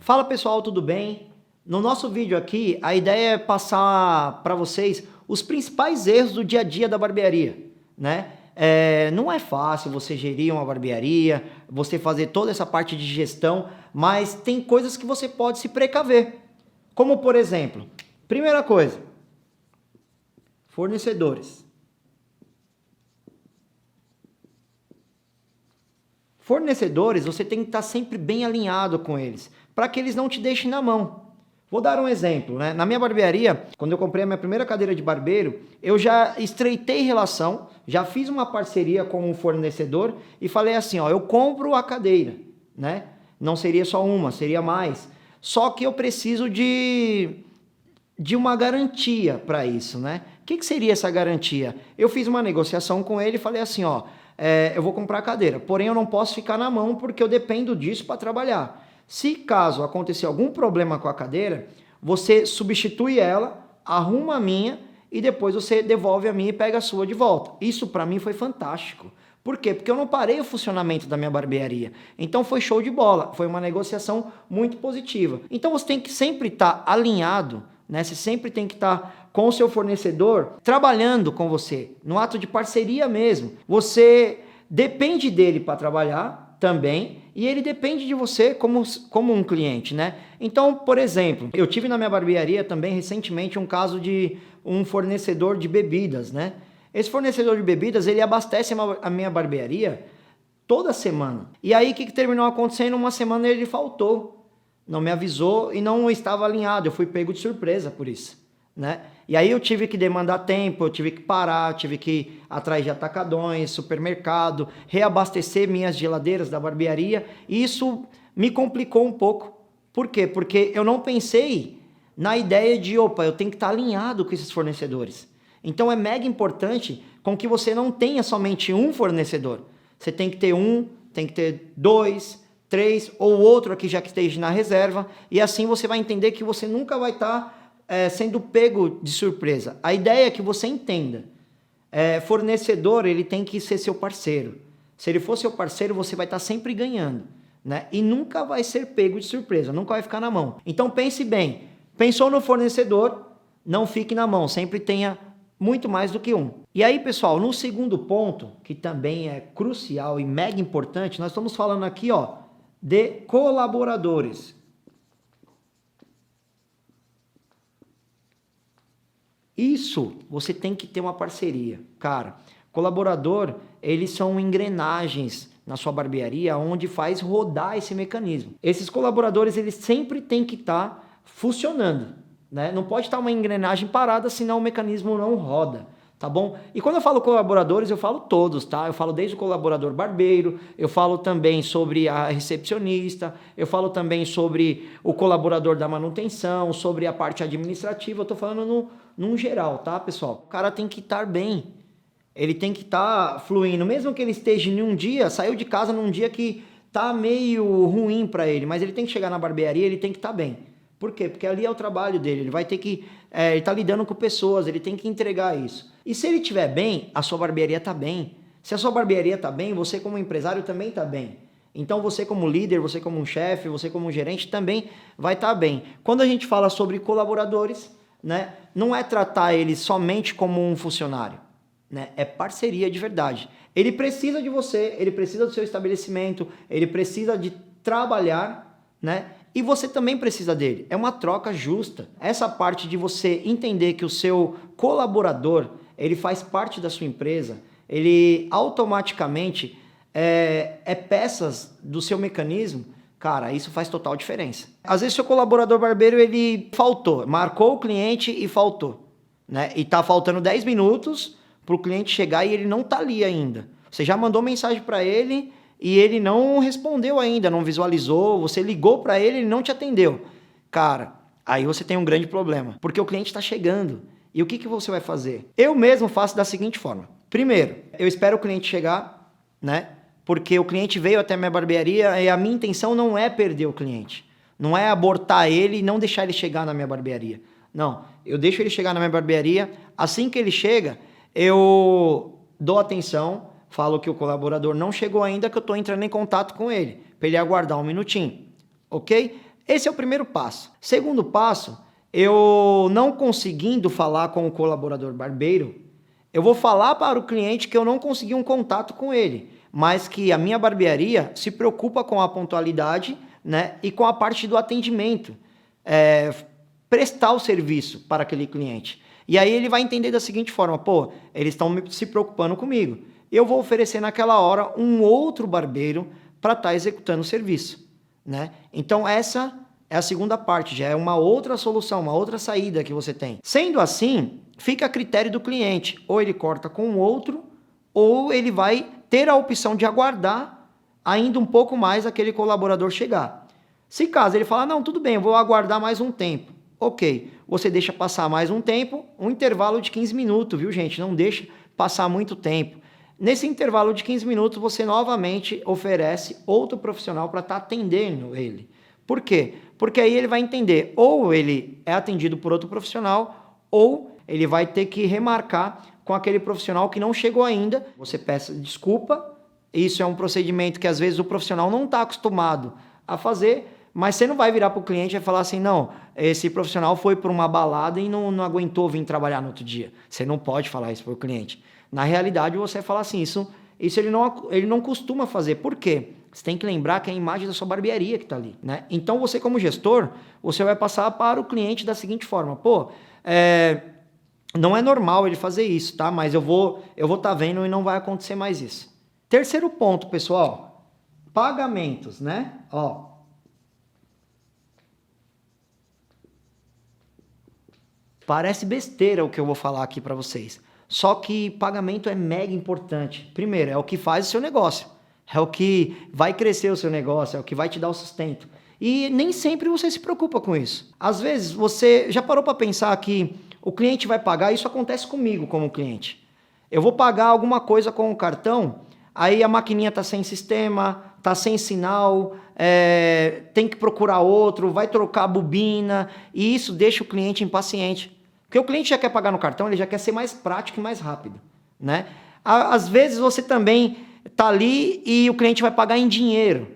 Fala pessoal, tudo bem? No nosso vídeo aqui, a ideia é passar para vocês os principais erros do dia a dia da barbearia, né? Não é fácil você gerir uma barbearia, você fazer toda essa parte de gestão, mas tem coisas que você pode se precaver. Como por exemplo, primeira coisa, fornecedores. Fornecedores, você tem que estar sempre bem alinhado com eles, para que eles não te deixem na mão. Vou dar um exemplo, né? Na minha barbearia, quando eu comprei a minha primeira cadeira de barbeiro, eu já estreitei relação, já fiz uma parceria com um fornecedor e falei assim, ó, eu compro a cadeira, né? Não seria só uma, seria mais. Só que eu preciso de uma garantia para isso, né? O que seria essa garantia? Eu fiz uma negociação com ele e falei assim, ó, eu vou comprar a cadeira, porém eu não posso ficar na mão porque eu dependo disso para trabalhar. Se caso acontecer algum problema com a cadeira, você substitui ela, arruma a minha e depois você devolve a minha e pega a sua de volta. Isso para mim foi fantástico. Por quê? Porque eu não parei o funcionamento da minha barbearia. Então foi show de bola, foi uma negociação muito positiva. Então você tem que sempre estar alinhado, né? Você sempre tem que estar com o seu fornecedor trabalhando com você, no ato de parceria mesmo. Você depende dele para trabalhar também, e ele depende de você como um cliente, né? Então, por exemplo, eu tive na minha barbearia também recentemente um caso de um fornecedor de bebidas, né? Esse fornecedor de bebidas, ele abastece a minha barbearia toda semana. E aí, o que terminou acontecendo? Uma semana ele faltou, não me avisou e não estava alinhado. Eu fui pego de surpresa por isso, né? E aí eu tive que demandar tempo, eu tive que parar, tive que ir atrás de atacadões, supermercado, reabastecer minhas geladeiras da barbearia. E isso me complicou um pouco. Por quê? Porque eu não pensei na ideia de, opa, eu tenho que estar alinhado com esses fornecedores. Então é mega importante com que você não tenha somente um fornecedor. Você tem que ter um, tem que ter dois, três ou outro aqui já que esteja na reserva. E assim você vai entender que você nunca vai estar sendo pego de surpresa. A ideia é que você entenda. Fornecedor, ele tem que ser seu parceiro. Se ele for seu parceiro, você vai estar sempre ganhando, né? E nunca vai ser pego de surpresa, nunca vai ficar na mão. Então pense bem. Pensou no fornecedor, não fique na mão, sempre tenha muito mais do que um. E aí, pessoal, no segundo ponto, que também é crucial e mega importante, nós estamos falando aqui, ó, de colaboradores. Isso, você tem que ter uma parceria. Cara, colaborador, eles são engrenagens na sua barbearia onde faz rodar esse mecanismo. Esses colaboradores, eles sempre têm que estar funcionando, né? Não pode estar uma engrenagem parada, senão o mecanismo não roda, tá bom? E quando eu falo colaboradores, eu falo todos, tá? Eu falo desde o colaborador barbeiro, eu falo também sobre a recepcionista, eu falo também sobre o colaborador da manutenção, sobre a parte administrativa, eu tô falando num geral, tá, pessoal? O cara tem que estar bem, ele tem que estar fluindo, mesmo que ele esteja em um dia, saiu de casa num dia que tá meio ruim para ele, mas ele tem que chegar na barbearia, ele tem que estar bem. Por quê? Porque ali é o trabalho dele, ele vai ter que, ele tá lidando com pessoas, ele tem que entregar isso. E se ele estiver bem, a sua barbearia tá bem. Se a sua barbearia tá bem, você como empresário também tá bem. Então você como líder, você como um chefe, você como um gerente também vai estar bem. Quando a gente fala sobre colaboradores, né, não é tratar eles somente como um funcionário, né, é parceria de verdade. Ele precisa de você, ele precisa do seu estabelecimento, ele precisa de trabalhar, né? E você também precisa dele. É uma troca justa. Essa parte de você entender que o seu colaborador, ele faz parte da sua empresa, ele automaticamente é peças do seu mecanismo, cara, isso faz total diferença. Às vezes seu colaborador barbeiro, ele faltou, marcou o cliente e faltou, né? E tá faltando 10 minutos para o cliente chegar e ele não tá ali ainda. Você já mandou mensagem para ele e ele não respondeu ainda, não visualizou, você ligou para ele, ele não te atendeu. Cara, aí você tem um grande problema, porque o cliente está chegando. E o que você vai fazer? Eu mesmo faço da seguinte forma. Primeiro, eu espero o cliente chegar, né? Porque o cliente veio até a minha barbearia e a minha intenção não é perder o cliente. Não é abortar ele e não deixar ele chegar na minha barbearia. Não, eu deixo ele chegar na minha barbearia, assim que ele chega, eu dou atenção, falo que o colaborador não chegou ainda, que eu estou entrando em contato com ele, para ele aguardar um minutinho, ok? Esse é o primeiro passo. Segundo passo, eu não conseguindo falar com o colaborador barbeiro, eu vou falar para o cliente que eu não consegui um contato com ele, mas que a minha barbearia se preocupa com a pontualidade, né, e com a parte do atendimento, prestar o serviço para aquele cliente. E aí ele vai entender da seguinte forma, pô, eles estão se preocupando comigo. Eu vou oferecer naquela hora um outro barbeiro para estar executando o serviço, né? Então essa é a segunda parte, já é uma outra solução, uma outra saída que você tem. Sendo assim, fica a critério do cliente, ou ele corta com o outro, ou ele vai ter a opção de aguardar ainda um pouco mais aquele colaborador chegar. Se caso ele falar, não, tudo bem, eu vou aguardar mais um tempo. Ok, você deixa passar mais um tempo, um intervalo de 15 minutos, viu gente? Não deixa passar muito tempo. Nesse intervalo de 15 minutos, você novamente oferece outro profissional para estar atendendo ele. Por quê? Porque aí ele vai entender, ou ele é atendido por outro profissional, ou ele vai ter que remarcar com aquele profissional que não chegou ainda. Você peça desculpa, isso é um procedimento que às vezes o profissional não está acostumado a fazer, mas você não vai virar para o cliente e falar assim, não, esse profissional foi para uma balada e não aguentou vir trabalhar no outro dia. Você não pode falar isso para o cliente. Na realidade, você fala assim, isso ele não costuma fazer. Por quê? Você tem que lembrar que é a imagem da sua barbearia que está ali, né? Então, você como gestor, você vai passar para o cliente da seguinte forma, pô, não é normal ele fazer isso, tá? Mas eu vou estar vendo e não vai acontecer mais isso. Terceiro ponto, pessoal, pagamentos, né? Ó, parece besteira o que eu vou falar aqui para vocês. Só que pagamento é mega importante. Primeiro, é o que faz o seu negócio. É o que vai crescer o seu negócio, é o que vai te dar o sustento. E nem sempre você se preocupa com isso. Às vezes, você já parou para pensar que o cliente vai pagar? Isso acontece comigo como cliente. Eu vou pagar alguma coisa com o cartão, aí a maquininha está sem sistema, está sem sinal, tem que procurar outro, vai trocar a bobina, e isso deixa o cliente impaciente. Porque o cliente já quer pagar no cartão, ele já quer ser mais prático e mais rápido, né? Às vezes você também está ali e o cliente vai pagar em dinheiro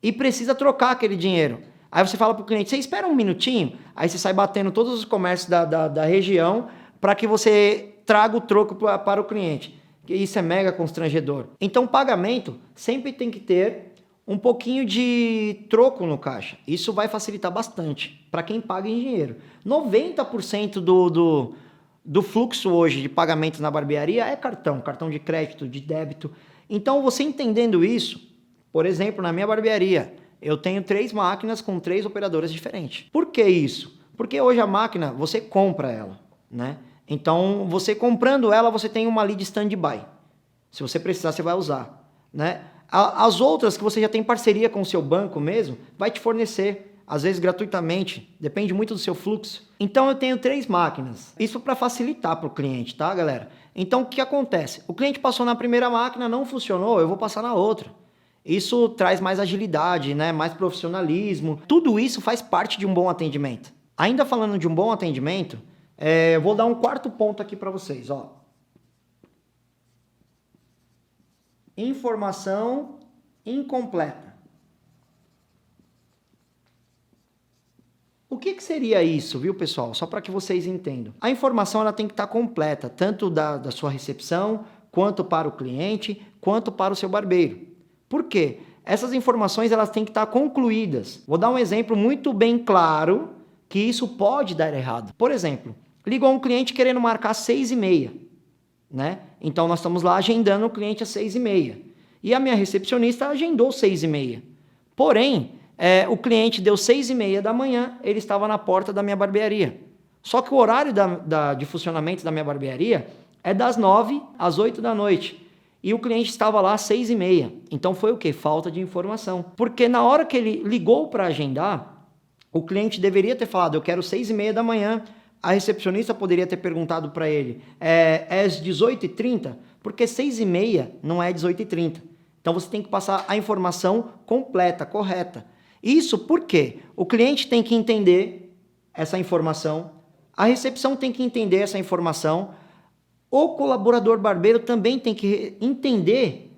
e precisa trocar aquele dinheiro. Aí você fala para o cliente, você espera um minutinho, aí você sai batendo todos os comércios da região para que você traga o troco para o cliente. Isso é mega constrangedor. Então, pagamento sempre tem que ter um pouquinho de troco no caixa. Isso vai facilitar bastante para quem paga em dinheiro. 90% do fluxo hoje de pagamento na barbearia é cartão de crédito, de débito. Então, você entendendo isso, por exemplo, na minha barbearia, eu tenho 3 máquinas com 3 operadoras diferentes. Por que isso? Porque hoje a máquina, você compra ela, né? Então, você comprando ela, você tem uma ali de stand-by. Se você precisar, você vai usar, né? As outras que você já tem parceria com o seu banco mesmo, vai te fornecer, às vezes gratuitamente, depende muito do seu fluxo. Então eu tenho 3 máquinas, isso para facilitar para o cliente, tá galera? Então o que acontece? O cliente passou na primeira máquina, não funcionou, eu vou passar na outra. Isso traz mais agilidade, né? Mais profissionalismo, tudo isso faz parte de um bom atendimento. Ainda falando de um bom atendimento, eu vou dar um quarto ponto aqui para vocês, ó. Informação incompleta. O que seria isso, viu, pessoal? Só para que vocês entendam. A informação ela tem que estar completa, tanto da sua recepção, quanto para o cliente, quanto para o seu barbeiro. Por quê? Essas informações elas têm que estar concluídas. Vou dar um exemplo muito bem claro que isso pode dar errado. Por exemplo, ligou um cliente querendo marcar 6h30. Né? Então nós estamos lá agendando o cliente às 6h30 e a minha recepcionista agendou 6h30. Porém, o cliente deu 6h30 da manhã, ele estava na porta da minha barbearia. Só que o horário de funcionamento da minha barbearia é das 9 às 8 da noite e o cliente estava lá às 6h30. Então foi o quê? Falta de informação. Porque na hora que ele ligou para agendar, o cliente deveria ter falado, eu quero 6h30 da manhã. A recepcionista poderia ter perguntado para ele, às 18h30? Porque 6h30 não é 18h30. Então você tem que passar a informação completa, correta. Isso porque o cliente tem que entender essa informação, a recepção tem que entender essa informação, o colaborador barbeiro também tem que entender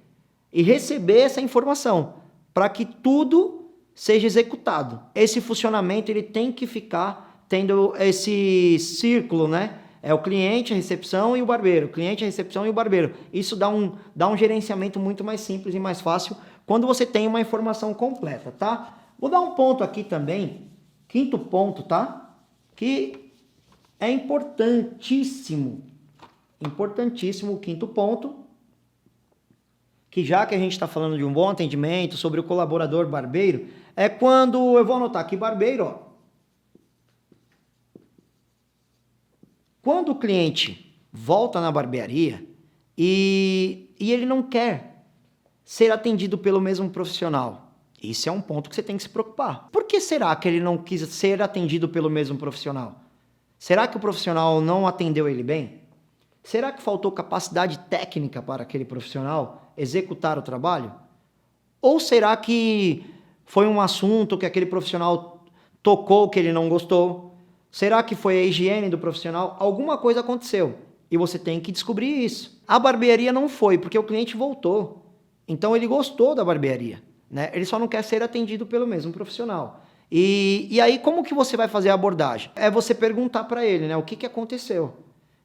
e receber essa informação, para que tudo seja executado. Esse funcionamento ele tem que ficar tendo esse círculo, né? É o cliente, a recepção e o barbeiro. Cliente, a recepção e o barbeiro. Isso dá um gerenciamento muito mais simples e mais fácil quando você tem uma informação completa, tá? Vou dar um ponto aqui também, quinto ponto, tá? Que é importantíssimo. Importantíssimo o quinto ponto. Que já que a gente está falando de um bom atendimento sobre o colaborador barbeiro, é quando, eu vou anotar aqui barbeiro, ó. Quando o cliente volta na barbearia e ele não quer ser atendido pelo mesmo profissional, isso é um ponto que você tem que se preocupar. Por que será que ele não quis ser atendido pelo mesmo profissional? Será que o profissional não atendeu ele bem? Será que faltou capacidade técnica para aquele profissional executar o trabalho? Ou será que foi um assunto que aquele profissional tocou que ele não gostou? Será que foi a higiene do profissional? Alguma coisa aconteceu e você tem que descobrir isso. A barbearia não foi porque o cliente voltou. Então ele gostou da barbearia, né? Ele só não quer ser atendido pelo mesmo profissional. E aí como que você vai fazer a abordagem? É você perguntar para ele, né? O que aconteceu?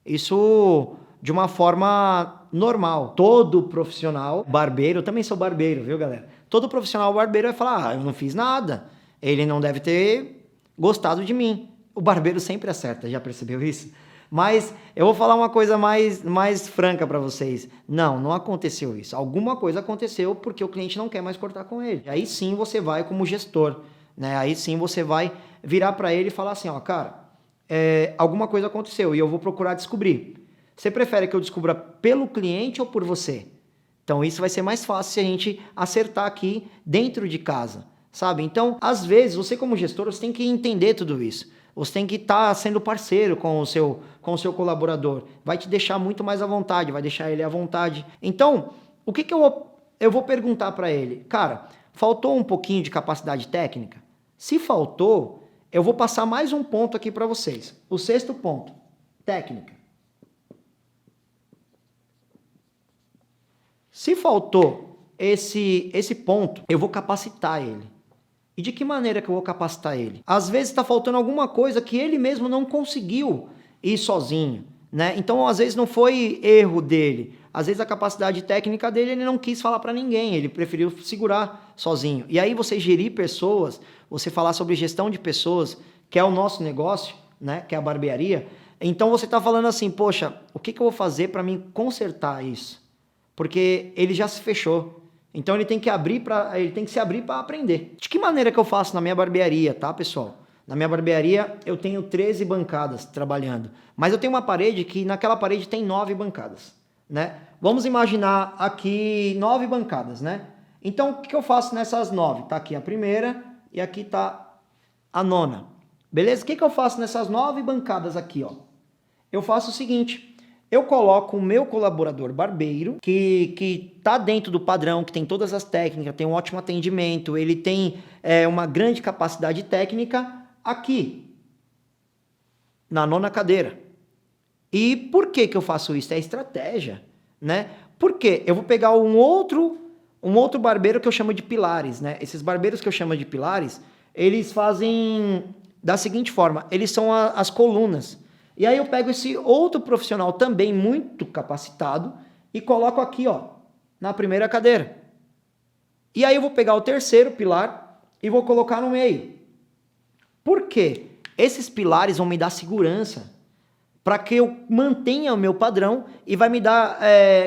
Isso de uma forma normal. Todo profissional barbeiro, eu também sou barbeiro, viu, galera? Todo profissional barbeiro vai falar, eu não fiz nada. Ele não deve ter gostado de mim. O barbeiro sempre acerta, já percebeu isso? Mas eu vou falar uma coisa mais franca para vocês. Não aconteceu isso. Alguma coisa aconteceu porque o cliente não quer mais cortar com ele. Aí sim você vai como gestor, né? Aí sim você vai virar para ele e falar assim, ó, cara, alguma coisa aconteceu e eu vou procurar descobrir. Você prefere que eu descubra pelo cliente ou por você? Então isso vai ser mais fácil se a gente acertar aqui dentro de casa, sabe? Então, às vezes, você como gestor, você tem que entender tudo isso. Você tem que estar sendo parceiro com o seu colaborador. Vai te deixar muito mais à vontade, vai deixar ele à vontade. Então, o que eu vou perguntar para ele? Cara, faltou um pouquinho de capacidade técnica? Se faltou, eu vou passar mais um ponto aqui para vocês. O sexto ponto, técnica. Se faltou esse ponto, eu vou capacitar ele. E de que maneira que eu vou capacitar ele? Às vezes está faltando alguma coisa que ele mesmo não conseguiu ir sozinho, né? Então, às vezes não foi erro dele. Às vezes a capacidade técnica dele ele não quis falar para ninguém, ele preferiu segurar sozinho. E aí você gerir pessoas, você falar sobre gestão de pessoas, que é o nosso negócio, né? Que é a barbearia. Então você está falando assim, poxa, o que eu vou fazer para mim consertar isso? Porque ele já se fechou. Então ele tem que se abrir para aprender. De que maneira que eu faço na minha barbearia, tá, pessoal? Na minha barbearia eu tenho 13 bancadas trabalhando, mas eu tenho uma parede que naquela parede tem 9 bancadas, né? Vamos imaginar aqui 9 bancadas, né? Então o que eu faço nessas 9? Tá aqui a primeira e aqui tá a nona. Beleza? O que eu faço nessas 9 bancadas aqui, ó? Eu faço o seguinte, eu coloco o meu colaborador barbeiro, que está dentro do padrão, que tem todas as técnicas, tem um ótimo atendimento, ele tem uma grande capacidade técnica, aqui, na nona cadeira. E por que eu faço isso? É estratégia, né? Porque eu vou pegar um outro barbeiro que eu chamo de pilares, né? Esses barbeiros que eu chamo de pilares, eles fazem da seguinte forma, eles são as colunas. E aí eu pego esse outro profissional também muito capacitado e coloco aqui, ó, na primeira cadeira. E aí eu vou pegar o terceiro pilar e vou colocar no meio. Por quê? Esses pilares vão me dar segurança para que eu mantenha o meu padrão e vai me dar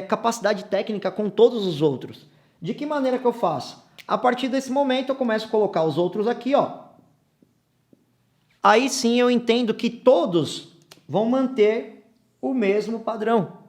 capacidade técnica com todos os outros. De que maneira que eu faço? A partir desse momento eu começo a colocar os outros aqui, ó. Aí sim eu entendo que todos vão manter o mesmo padrão.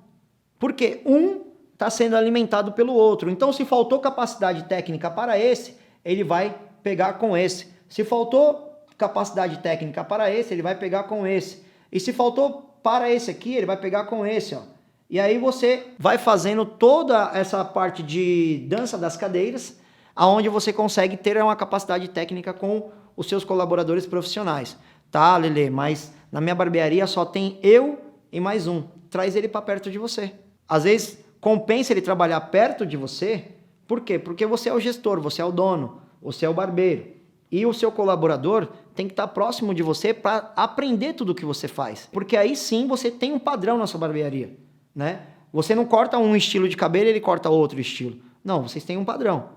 Porque um está sendo alimentado pelo outro. Então, se faltou capacidade técnica para esse, ele vai pegar com esse. Se faltou capacidade técnica para esse, ele vai pegar com esse. E se faltou para esse aqui, ele vai pegar com esse, ó. E aí você vai fazendo toda essa parte de dança das cadeiras, aonde você consegue ter uma capacidade técnica com os seus colaboradores profissionais. Tá, Lelê, mas na minha barbearia só tem eu e mais um. Traz ele para perto de você. Às vezes compensa ele trabalhar perto de você. Por quê? Porque você é o gestor, você é o dono, você é o barbeiro. E o seu colaborador tem que estar próximo de você para aprender tudo o que você faz. Porque aí sim você tem um padrão na sua barbearia, né? Você não corta um estilo de cabelo e ele corta outro estilo. Não, vocês têm um padrão.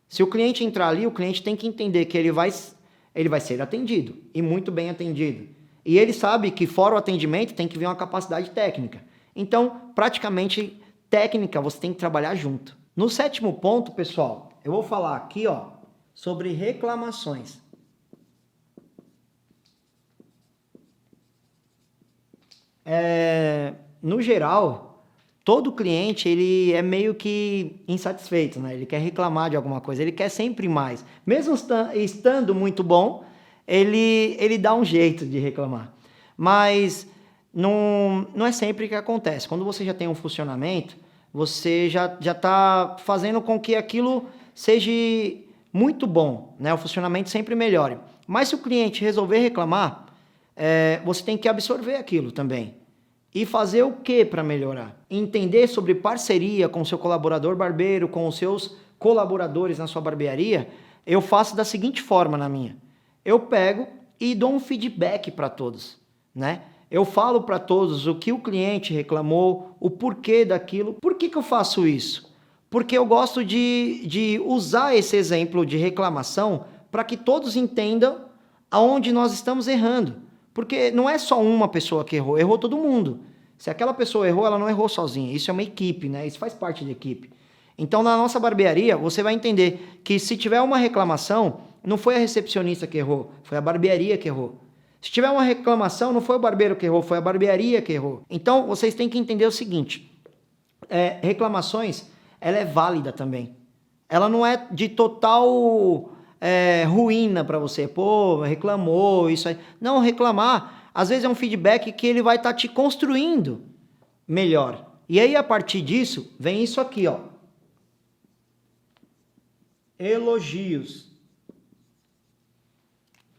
Se o cliente entrar ali, o cliente tem que entender que ele vai ser atendido, e muito bem atendido. E ele sabe que fora o atendimento tem que vir uma capacidade técnica. Então, praticamente, técnica você tem que trabalhar junto. No 7º ponto, pessoal, eu vou falar aqui, ó, sobre reclamações. No geral, todo cliente ele é meio que insatisfeito, né? Ele quer reclamar de alguma coisa, ele quer sempre mais. Mesmo estando muito bom, ele dá um jeito de reclamar. Mas não é sempre que acontece. Quando você já tem um funcionamento, você já está fazendo com que aquilo seja muito bom, né? O funcionamento sempre melhore. Mas se o cliente resolver reclamar, você tem que absorver aquilo também. E fazer o que para melhorar? Entender sobre parceria com o seu colaborador barbeiro, com os seus colaboradores na sua barbearia. Eu faço da seguinte forma na minha. Eu pego e dou um feedback para todos, né? Eu falo para todos o que o cliente reclamou, o porquê daquilo. Por que eu faço isso? Porque eu gosto de usar esse exemplo de reclamação para que todos entendam aonde nós estamos errando. Porque não é só uma pessoa que errou, errou todo mundo. Se aquela pessoa errou, ela não errou sozinha. Isso é uma equipe, né? Isso faz parte da equipe. Então, na nossa barbearia, você vai entender que se tiver uma reclamação, não foi a recepcionista que errou, foi a barbearia que errou. Se tiver uma reclamação, não foi o barbeiro que errou, foi a barbearia que errou. Então, vocês têm que entender o seguinte, reclamações, ela é válida também. Ela não é de total ruína para você. Pô, reclamou, isso aí. Não, reclamar, às vezes é um feedback que ele vai estar te construindo melhor. E aí, a partir disso, vem isso aqui, ó. Elogios.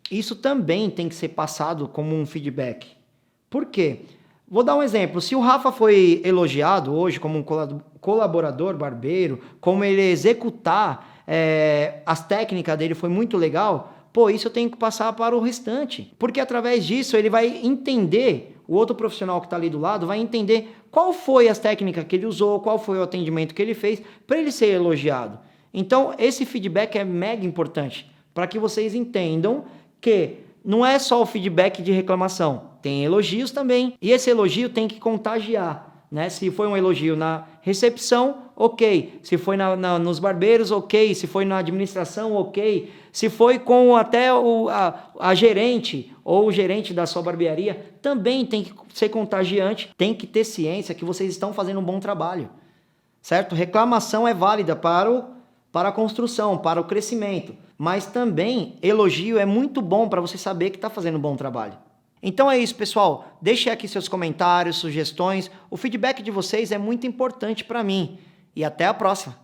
Isso também tem que ser passado como um feedback. Por quê? Vou dar um exemplo. Se o Rafa foi elogiado hoje como um colaborador barbeiro, como ele executar as técnicas dele foi muito legal, pô, isso eu tenho que passar para o restante. Porque através disso ele vai entender, o outro profissional que está ali do lado vai entender qual foi as técnicas que ele usou, qual foi o atendimento que ele fez, para ele ser elogiado. Então, esse feedback é mega importante, para que vocês entendam que não é só o feedback de reclamação, tem elogios também. E esse elogio tem que contagiar, né? Se foi um elogio na recepção, ok. Se foi nos barbeiros, ok. Se foi na administração, ok. Se foi com até a gerente ou o gerente da sua barbearia, também tem que ser contagiante. Tem que ter ciência que vocês estão fazendo um bom trabalho, certo? Reclamação é válida para a construção, para o crescimento. Mas também elogio é muito bom para você saber que está fazendo um bom trabalho. Então é isso, pessoal. Deixe aqui seus comentários, sugestões. O feedback de vocês é muito importante para mim. E até a próxima.